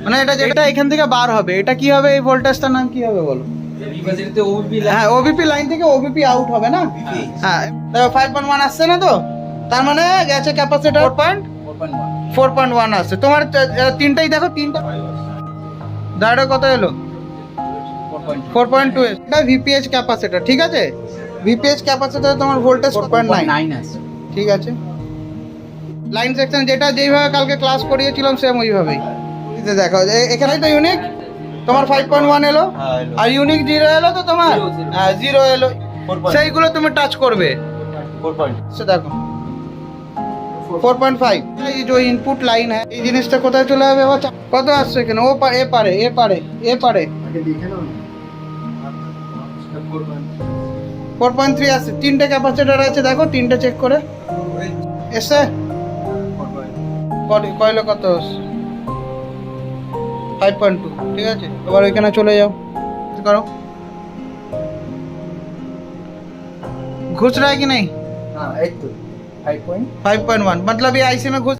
মানে এটা যেটা এখান থেকে বার হবে, এটা কি হবে? এই ভোল্টেজটার নাম কি হবে বলো? হ্যাঁ, ওবিপি লাইন থেকে ওবিপি আউট হবে না? হ্যাঁ, 5.1 আসছে না তো, তার মানে গেছে ক্যাপাসিটর 4.1 আসছে। তোমার তিনটাই দেখো, তিনটা দাঁড়া কত এলো? 4.2। এটা ভিপিএইচ ক্যাপাসিটর, ঠিক আছে? ভিপিএইচ ক্যাপাসিটর তোমার ভোল্টেজ 4.9 আছে। ঠিক আছে। লাইন সেকশন যেটা যেইভাবে কালকে ক্লাস করিয়েছিলাম সেম ওইভাবেই দেখো। এখানেই তো ইউনিক তোমার 5.1 এলো, আর ইউনিক 0 এলো তো তোমার, হ্যাঁ 0 এলো, সেইগুলো তুমি টাচ করবে। 4. সে দেখো 4.5। এই যে ইনপুট লাইন হ্যাঁ, এই জিনিসটা কোথায় চলে যাবে? কত আসছে এখানে? ও এ পারে, এ পারে, এ পারে 4.3 আসছে। তিনটে ক্যাপাসিটর আছে দেখো, তিনটে চেক করে এসে কয়লো কত 5.2, ঠিক আছে। এবার ওইখানে চলে যাও, করো। घुस रहा है कि नहीं? हाँ एक तो 5.1 5.1 मतलब ये आईसी में घुस